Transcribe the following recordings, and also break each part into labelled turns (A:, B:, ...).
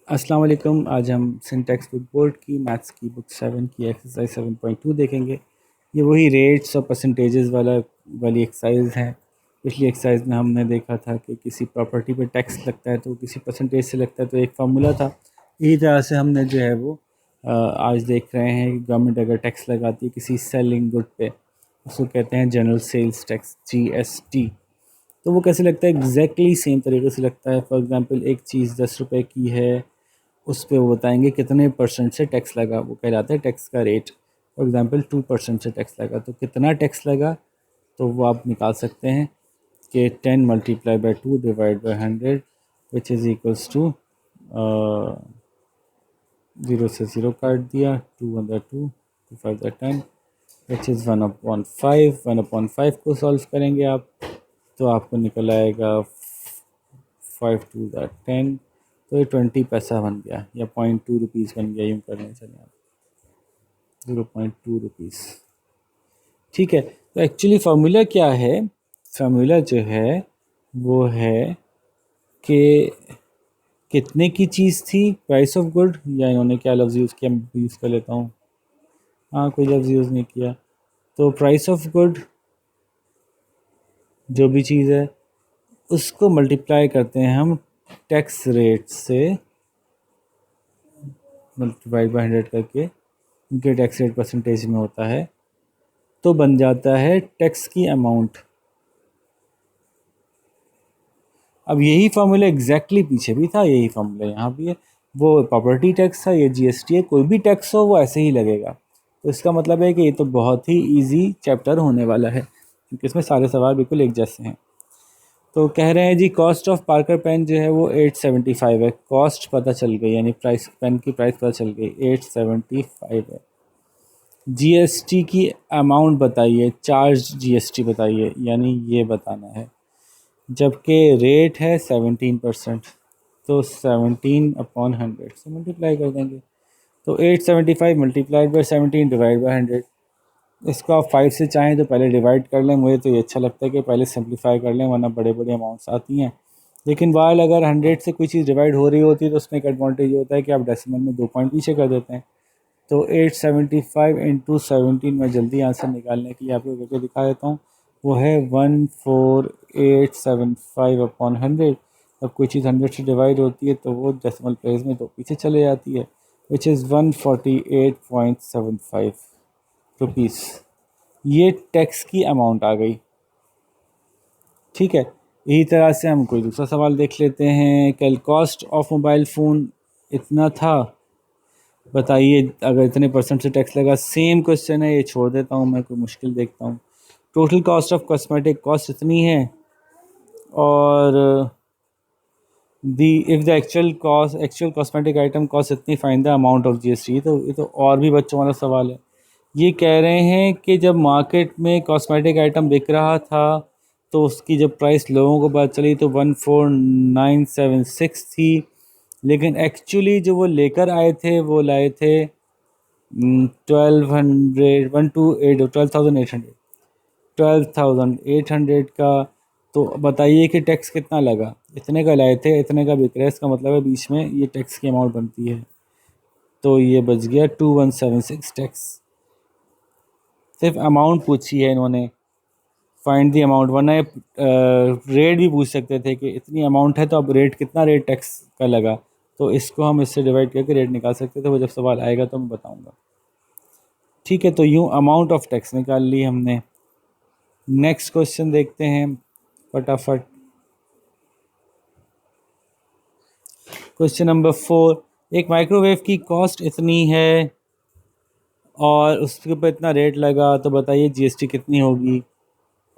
A: अस्सलाम वालेकुम। आज हम सिंटैक्स बुक बोर्ड की मैथ्स की बुक 7 की एक्सरसाइज 7.2 देखेंगे। ये वही रेट्स और परसेंटेजेस वाली एक्सरसाइज है। पिछली एक्सरसाइज में हमने देखा था कि किसी प्रॉपर्टी पे टैक्स लगता है तो किसी परसेंटेज से लगता है, तो एक फार्मूला था। इसी तरह से हमने जो है वो आज देख रहे हैं कि गवर्नमेंट अगर टैक्स लगाती है किसी सेलिंग गुड पे, उसको कहते हैं जनरल सेल्स टैक्स, GST। तो वो कैसे लगता है? एग्जैक्टली सेम तरीके से लगता है। फॉर एग्जांपल एक चीज़ 10 रुपए की है, उस पे वो बताएंगे कितने परसेंट से टैक्स लगा, वो कहलाता है टैक्स का रेट। फॉर एग्जांपल 2% से टैक्स लगा, तो कितना टैक्स लगा तो वो आप निकाल सकते हैं कि 10 multiply by 2 divide by 100 which is equals to, zero से ज़ीरो काट दिया, 2 × 2 2 × 5 = 10 विच इज़ 1/5। 1/5 को सॉल्व करेंगे आप तो आपको निकल आएगा 5×2 = 10। तो ये 20 पैसा बन गया या 0.2 रुपीज़ बन गया, यूँ करने चले आप 0.2 रुपीज़। ठीक है, तो एक्चुअली फार्मूला क्या है? फार्मूला जो है वो है कि कितने की चीज़ थी, प्राइस ऑफ गुड, या इन्होंने क्या लफ्ज़ यूज़ किया, मैं यूज़ कर लेता हूँ। हाँ, कोई लफ्ज़ यूज़ नहीं किया। तो प्राइस ऑफ गुड जो भी चीज़ है उसको मल्टीप्लाई करते हैं हम टैक्स रेट से, मल्टीप्लाई बाई 100 करके, उनके टैक्स रेट परसेंटेज में होता है, तो बन जाता है टैक्स की अमाउंट। अब यही फार्मूला एग्जैक्टली पीछे भी था, यही फार्मूला यहाँ भी है। वो प्रॉपर्टी टैक्स था, ये GST है। कोई भी टैक्स हो वो ऐसे ही लगेगा। तो इसका मतलब है कि ये तो बहुत ही इजी चैप्टर होने वाला है, क्योंकि इसमें सारे सवाल बिल्कुल एक जैसे हैं। तो कह रहे हैं जी कॉस्ट ऑफ पार्कर पेन जो है वो 875 है। कॉस्ट पता चल गई, यानी प्राइस, पेन की प्राइस पता चल गई, 875 है। GST की अमाउंट बताइए, चार्ज GST बताइए, यानी ये बताना है। जबकि रेट है 17%, तो 17/100 से मल्टीप्लाई कर देंगे। तो 875 मल्टीप्लाइड बाई 17 डिवाइड बाई 100। इसको आप 5 से चाहें तो पहले डिवाइड कर लें, मुझे तो ये अच्छा लगता है कि पहले सिंप्लीफाई कर लें, वरना बड़े बड़े अमाउंट्स आती हैं। लेकिन वाइल अगर 100 से कोई चीज़ डिवाइड हो रही होती है तो उसमें एक एडवांटेज ये होता है कि आप डेसिमल में 2 पॉइंट पीछे कर देते हैं। तो 875 इंटू 17 में जल्दी आंसर निकालने के लिए आपको करके दिखा देता हूँ। वो है 14875/100। जब कोई चीज़ 100 से डिवाइड होती है तो वो डेसिमल प्लेस में 2 पीछे चले जाती है, विच इज़ 148.75 रुपीज़। ये टैक्स की अमाउंट आ गई। ठीक है, यही तरह से हम कोई दूसरा सवाल देख लेते हैं। कल कॉस्ट ऑफ मोबाइल फ़ोन इतना था, बताइए अगर इतने परसेंट से टैक्स लगा। सेम क्वेश्चन है, ये छोड़ देता हूँ मैं, कोई मुश्किल देखता हूँ। Total cost of cosmetic cost इतनी है, और the if the actual cosmetic item cost इतनी, find the amount of GST। तो ये तो और भी बच्चों वाला सवाल है। ये कह रहे हैं कि जब मार्केट में कॉस्मेटिक आइटम बिक रहा था तो उसकी जब प्राइस लोगों को पता चली तो 14976 थी, लेकिन एक्चुअली जो वो लेकर आए थे वो लाए थे 12,800 का। तो बताइए कि टैक्स कितना लगा? इतने का लाए थे, इतने का बिक रहा है, इसका मतलब है बीच में ये टैक्स की अमाउंट बनती है। तो ये बच गया 2176 टैक्स। सिर्फ अमाउंट पूछी है इन्होंने, फाइंड दी अमाउंट, वरना रेट भी पूछ सकते थे कि इतनी अमाउंट है तो अब रेट कितना, रेट टैक्स का लगा। तो इसको हम इससे डिवाइड करके रेट निकाल सकते थे। वो जब सवाल आएगा तो मैं बताऊंगा। ठीक है, तो यूँ अमाउंट ऑफ टैक्स निकाल ली हमने। नेक्स्ट क्वेश्चन देखते हैं फटाफट। क्वेश्चन नंबर 4, एक माइक्रोवेव की कॉस्ट इतनी है और उसके ऊपर इतना रेट लगा, तो बताइए GST कितनी होगी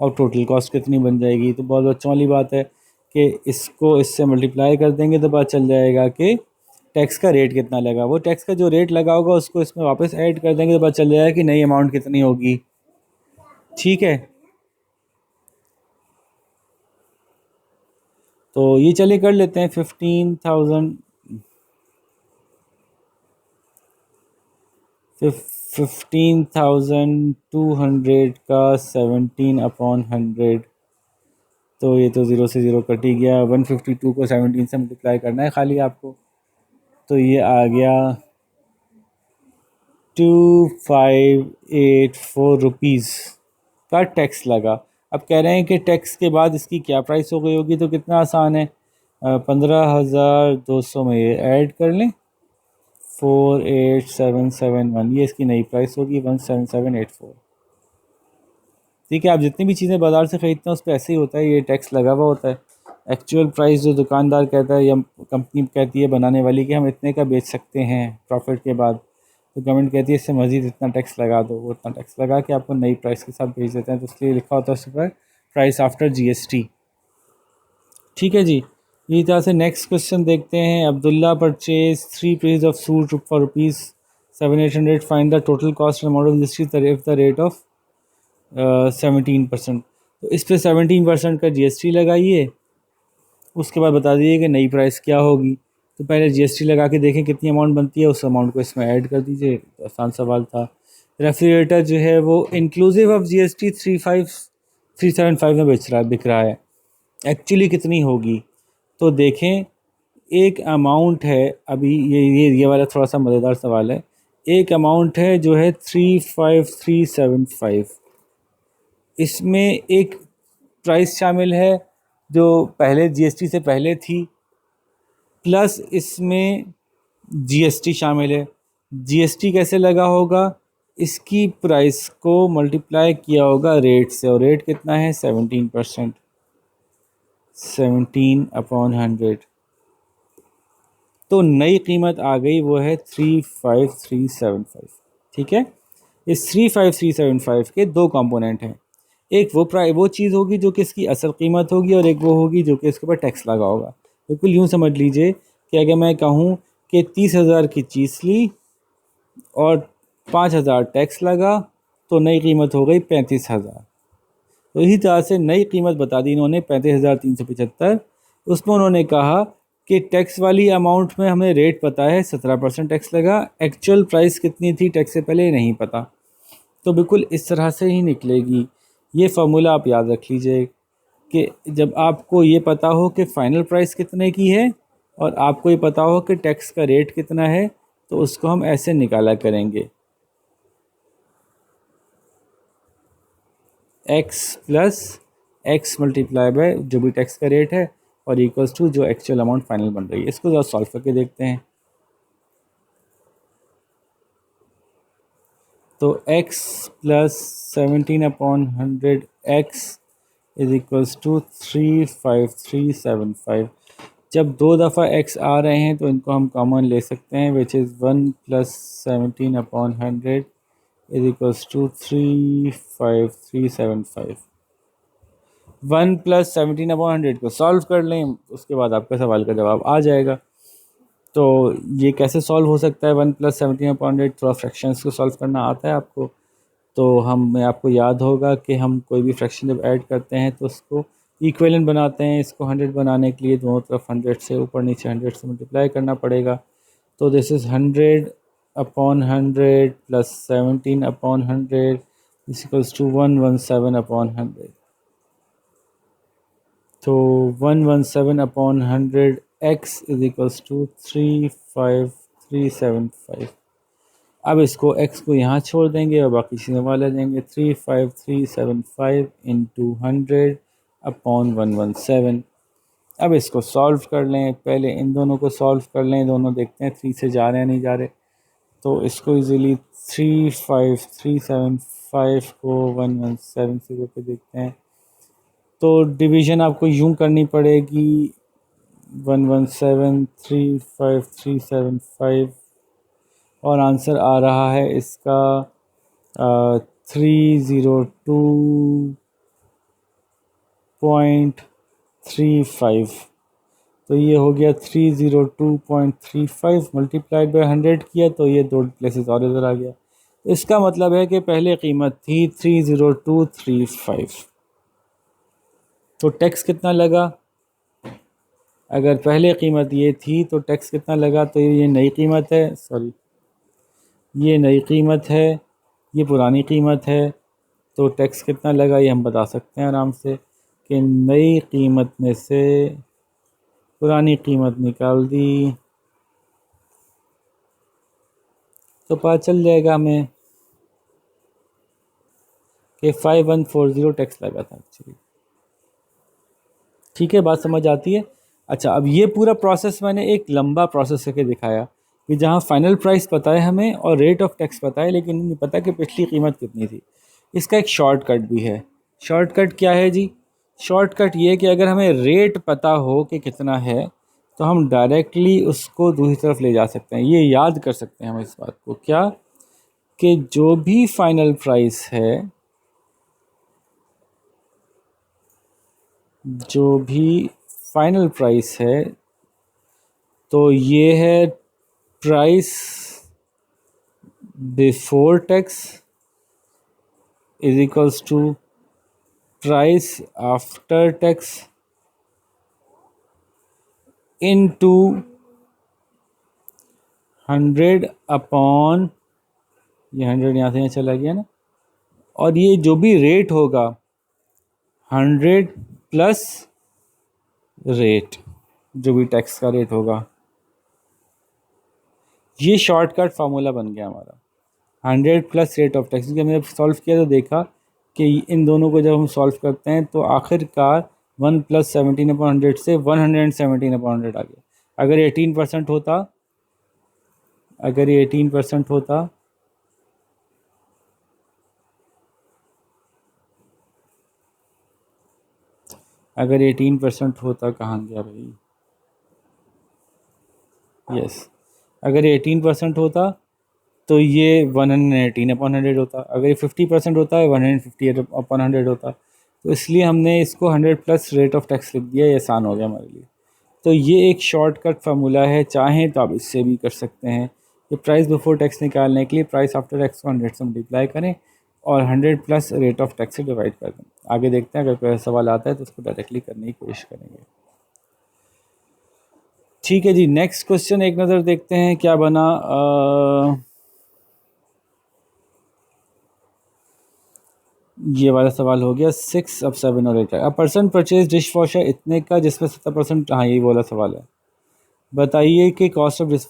A: और टोटल कॉस्ट कितनी बन जाएगी। तो बहुत बच्चों वाली बात है कि इसको इससे मल्टीप्लाई कर देंगे तो पता चल जाएगा कि टैक्स का रेट कितना लगा। वो टैक्स का जो रेट लगा होगा उसको इसमें वापस ऐड कर देंगे तो पता चल जाएगा कि नई अमाउंट कितनी होगी। ठीक है, तो ये चलिए कर लेते हैं। 15,200 का 17/100, तो ये तो ज़ीरो से ज़ीरो कट ही गया। 152 को 17 से मल्टीप्लाई करना है खाली आपको। तो ये आ गया 2584 रुपीज़ का टैक्स लगा। अब कह रहे हैं कि टैक्स के बाद इसकी क्या प्राइस हो गई होगी, तो कितना आसान है, 15,200 में ये ऐड कर लें, 48771, ये इसकी नई प्राइस होगी 17784। ठीक है, आप जितनी भी चीज़ें बाज़ार से ख़रीदते हैं उस पर ऐसे ही होता है, ये टैक्स लगा हुआ होता है। एक्चुअल प्राइस जो दुकानदार कहता है या कंपनी कहती है बनाने वाली कि हम इतने का बेच सकते हैं प्रॉफिट के बाद, तो गवर्नमेंट कहती है इससे मज़ीद इतना टैक्स लगा दो, वो इतना टैक्स लगा के आपको नई प्राइस के साथ भेज देते हैं, तो इसलिए लिखा होता है उस पर प्राइस आफ्टर GST। ठीक है जी, इसी तरह से नेक्स्ट क्वेश्चन देखते हैं। Abdullah purchase 3 piece of suit for rupees 7,800, find the total cost amount of GST the rate of 17%। तो इस पर 17% का GST लगाइए, उसके बाद बता दीजिए कि नई प्राइस क्या होगी। तो पहले GST लगा के देखें कितनी अमाउंट बनती है, उस अमाउंट को इसमें ऐड कर दीजिए। तो आसान सवाल था। रेफ्रिजरेटर जो है वो इंक्लूसिव ऑफ GST 37375 में बिक रहा है, एक्चुअली कितनी होगी तो देखें। एक अमाउंट है, अभी ये वाला थोड़ा सा मज़ेदार सवाल है। एक अमाउंट है जो है 35375, इसमें एक प्राइस शामिल है जो पहले GST से पहले थी, प्लस इसमें GST शामिल है। GST कैसे लगा होगा, इसकी प्राइस को मल्टीप्लाई किया होगा रेट से, और रेट कितना है 17%, 17/100। तो नई कीमत आ गई, वो है 35375। ठीक है, इस 35375 के दो कंपोनेंट हैं, एक वो चीज़ होगी जो कि इसकी असल कीमत होगी, और एक वो होगी जो कि इसके ऊपर टैक्स लगा होगा। बिल्कुल यूँ समझ लीजिए कि अगर मैं कहूँ कि 30,000 की चीज़ ली और 5,000 टैक्स लगा, तो नई कीमत हो गई 35,000। तो इसी तरह से नई कीमत बता दी इन्होंने 35,375। उसमें उन्होंने कहा कि टैक्स वाली अमाउंट में हमें रेट पता है 17% टैक्स लगा, एक्चुअल प्राइस कितनी थी टैक्स से पहले नहीं पता। तो बिल्कुल इस तरह से ही निकलेगी। ये फार्मूला आप याद रख लीजिए कि जब आपको ये पता हो कि फ़ाइनल प्राइस कितने की है और आपको ये पता हो कि टैक्स का रेट कितना है, तो उसको हम ऐसे निकाला करेंगे, x plus x multiply by जो भी टैक्स का रेट है और इक्वल्स टू जो एक्चुअल अमाउंट फाइनल बन रही है। इसको ज़रा सॉल्व करके देखते हैं। तो x plus 17/100 x is equals to 35375। जब दो दफ़ा x आ रहे हैं तो इनको हम कॉमन ले सकते हैं, which is 1 plus 17/100 is equals to 35375। 1 plus 17/100 को सॉल्व कर लें, उसके बाद आपका सवाल का जवाब आ जाएगा। तो ये कैसे सॉल्व हो सकता है 1 प्लस 17/100, थोड़ा फ्रैक्शंस को सॉल्व करना आता है आपको, तो आपको याद होगा कि हम कोई भी फ्रैक्शन जब ऐड करते हैं तो उसको इक्विवेलेंट बनाते हैं। इसको 100 बनाने के लिए दोनों तरफ 100 से ऊपर नीचे 100 से मल्टीप्लाई करना पड़ेगा। तो this is 100/100 plus 17/100 equals to 117/100। तो 117/100 x इज इक्वल्स टू 35375। अब इसको x को यहाँ छोड़ देंगे और बाकी चीज़ें वहाँ ले जाएंगे। 35375 इंटू 100/117। अब इसको सॉल्व कर लें, पहले इन दोनों को सॉल्व कर लें, दोनों देखते हैं 3 से जा रहे हैं नहीं जा रहे। तो इसको इजीली 35375 को 117 से करके देखते हैं। तो डिवीज़न आपको यूं करनी पड़ेगी 117 35375, और आंसर आ रहा है इसका 302.35। तो ये हो गया 302.35 मल्टीप्लाइड बाय 100 किया, तो ये दो प्लेसेस और इधर आ गया। इसका मतलब है कि पहले कीमत थी 30235। तो टैक्स कितना लगा, अगर पहले कीमत ये थी तो टैक्स कितना लगा, तो ये नई कीमत है, सॉरी ये नई कीमत है, ये पुरानी कीमत है। तो टैक्स कितना लगा ये हम बता सकते हैं आराम से कि नई कीमत में से पुरानी कीमत निकाल दी तो पता चल जाएगा हमें कि 5140 टैक्स लगा था एक्चुअली। ठीक है, बात समझ आती है। अच्छा, अब ये पूरा प्रोसेस मैंने एक लंबा प्रोसेस करके दिखाया कि जहाँ फाइनल प्राइस पता है हमें और रेट ऑफ टैक्स पता है, लेकिन नहीं पता कि पिछली कीमत कितनी थी। इसका एक शॉर्टकट भी है। शॉर्टकट क्या है जी? शॉर्टकट ये कि अगर हमें रेट पता हो कि कितना है तो हम डायरेक्टली उसको दूसरी तरफ ले जा सकते हैं। ये याद कर सकते हैं हम इस बात को, क्या कि जो भी फाइनल प्राइस है, जो भी फाइनल प्राइस है, तो ये है price before tax is equals to price after tax into 100 upon, ये 100 यहाँ से यहाँ चला गया ना, और ये जो भी रेट होगा 100 प्लस रेट, जो भी टैक्स का रेट होगा। ये शॉर्टकट फार्मूला बन गया हमारा 100 प्लस रेट ऑफ टैक्स। क्योंकि हमने सॉल्व किया तो देखा कि इन दोनों को जब हम सॉल्व करते हैं तो आखिरकार 1 प्लस 17/100 से 117/100 आ गया। अगर 18% होता, अगर ये 18% होता अगर 18% होता, कहाँ गया भाई, यस, अगर ये 18% होता तो ये 118/100 होता। अगर ये 50% होता है 150/100 होता। तो इसलिए हमने इसको 100 प्लस रेट ऑफ टैक्स लिख दिया, ये आसान हो गया हमारे लिए। तो ये एक शॉर्टकट फार्मूला है, चाहें तो आप इससे भी कर सकते हैं कि प्राइस बिफोर टैक्स निकालने के लिए प्राइस आफ्टर टैक्स को 100 से मल्टीप्लाई करें और 100 प्लस रेट ऑफ टैक्स से डिवाइड कर दें। आगे देखते हैं, अगर कोई सवाल आता है तो उसको डायरेक्टली करने की कोशिश करेंगे। ठीक है जी, नेक्स्ट क्वेश्चन एक नज़र देखते हैं क्या बना। ये वाला सवाल हो गया 6, अब 7 और 8 है। A person purchase dish washer इतने का जिसमें 70%, हाँ यही वाला सवाल है। बताइए कि कॉस्ट ऑफ डिश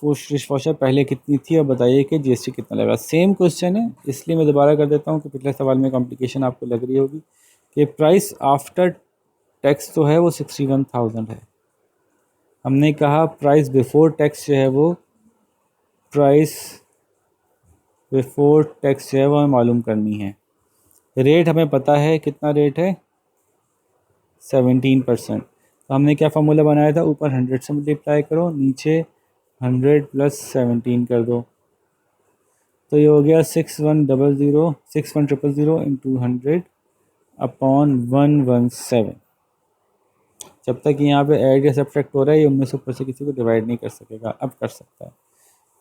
A: वॉशर पहले कितनी थी और बताइए कि जीएसटी कितना लगा। सेम क्वेश्चन है, इसलिए मैं दोबारा कर देता हूँ कि पिछले सवाल में कॉम्प्लिकेशन आपको लग रही होगी कि प्राइस आफ्टर टैक्स तो है वो 61,000 है। हमने कहा प्राइस बिफोर टैक्स जो है वो, प्राइस बिफोर टैक्स जो है वो हमें मालूम करनी है। रेट हमें पता है, कितना रेट है, 17%। तो हमने क्या फार्मूला बनाया था, ऊपर 100 से मल्टीप्लाई करो, नीचे 100 प्लस 17 कर दो। तो ये हो गया 6100 इंटू 100 अपॉन 117। जब तक यहाँ पे ऐड या सब्ट्रैक्ट हो रहा है, ये उनमें से ऊपर से किसी को डिवाइड नहीं कर सकेगा, अब कर सकता है।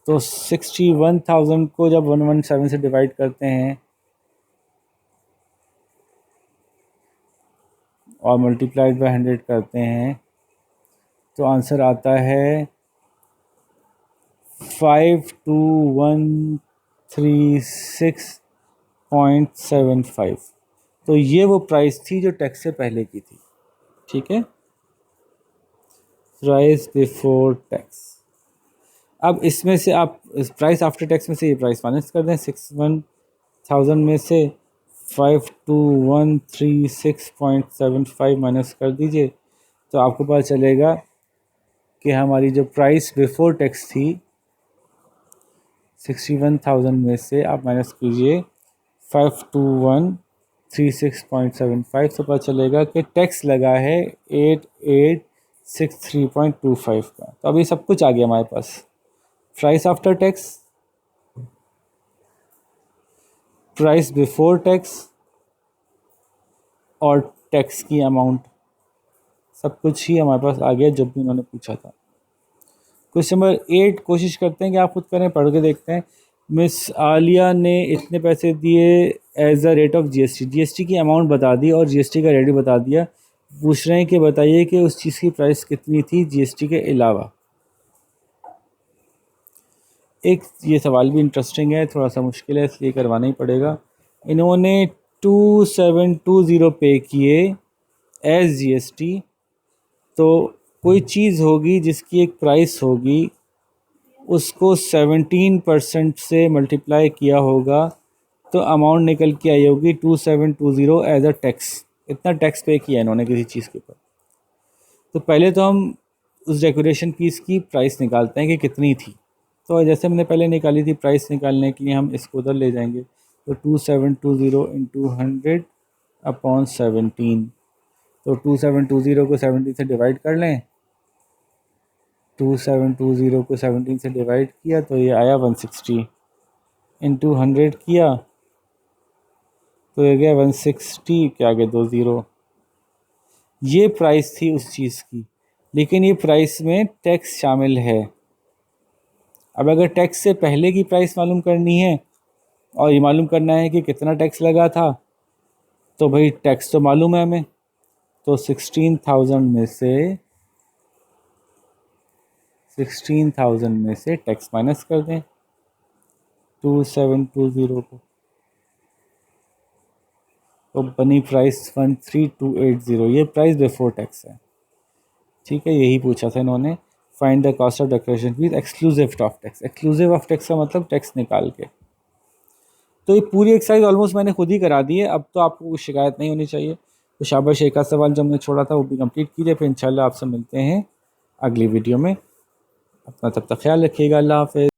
A: तो 61,000 को जब 117 से डिवाइड करते हैं और मल्टीप्लाइड बाय 100 करते हैं तो आंसर आता है 52,136.75। तो ये वो प्राइस थी जो टैक्स से पहले की थी। ठीक है, प्राइस बिफोर टैक्स। अब इसमें से आप इस प्राइस आफ्टर टैक्स में से ये प्राइस माइनस कर दें, 61,000 में से 52,136.75 माइनस कर दीजिए, तो आपको पता चलेगा कि हमारी जो प्राइस बिफोर टैक्स थी 61,000 में से आप माइनस कीजिए 52,136.75, तो पता चलेगा कि टैक्स लगा है 8863.25 का। तो अभी सब कुछ आ गया हमारे पास, price after tax, price before tax और टैक्स की अमाउंट, सब कुछ ही हमारे पास आ गया जो भी उन्होंने पूछा था। क्वेश्चन नंबर 8 कोशिश करते हैं कि आप खुद करें, पढ़ के देखते हैं। मिस आलिया ने इतने पैसे दिए as a rate of GST, GST की अमाउंट बता दी और जीएसटी का रेट भी बता दिया। पूछ रहे हैं कि बताइए कि उस चीज़ की प्राइस कितनी थी जीएसटी के अलावा। एक ये सवाल भी इंटरेस्टिंग है, थोड़ा सा मुश्किल है इसलिए करवाना ही पड़ेगा। इन्होंने 2720 पे किए एज जीएसटी। तो कोई चीज़ होगी जिसकी एक प्राइस होगी उसको 17% से मल्टीप्लाई किया होगा तो अमाउंट निकल के आई होगी 2720 एज अ टैक्स। इतना टैक्स पे किया इन्होंने किसी चीज़ के ऊपर। तो पहले तो हम उस डेकोरेशन पीस की प्राइस निकालते हैं कि कितनी थी। तो जैसे हमने पहले निकाली थी, प्राइस निकालने के लिए हम इसको उधर ले जाएंगे। तो 2720 इंटू 100 अपॉन 17। तो 2720 को 17 से डिवाइड कर लें। 2720 को 17 से डिवाइड किया तो ये आया 160। इंटू 100 किया तो ये गया 160 के आगे 20। ये प्राइस थी उस चीज़ की, लेकिन ये प्राइस में टैक्स शामिल है। अब अगर टैक्स से पहले की प्राइस मालूम करनी है और ये मालूम करना है कि कितना टैक्स लगा था, तो भाई टैक्स तो मालूम है हमें। तो 16,000 में से टैक्स माइनस कर दें 2720 को, तो बनी प्राइस 13280। ये प्राइस बिफोर टैक्स है। ठीक है, यही पूछा था इन्होंने। Find the cost of decoration piece exclusive of tax. Exclusive of tax का मतलब टैक्स निकाल के। तो ये पूरी एक्सरसाइज ऑलमोस्ट मैंने खुद ही करा दी है। अब तो आपको कुछ शिकायत नहीं होनी चाहिए। तो शाबाश, एक आध सवाल जो हमने छोड़ा था वो भी कंप्लीट कीजिए। फिर इंशाल्लाह आपसे मिलते हैं अगली वीडियो में। अपना तब तक ख्याल रखिएगा। अल्लाह हाफ़िज़।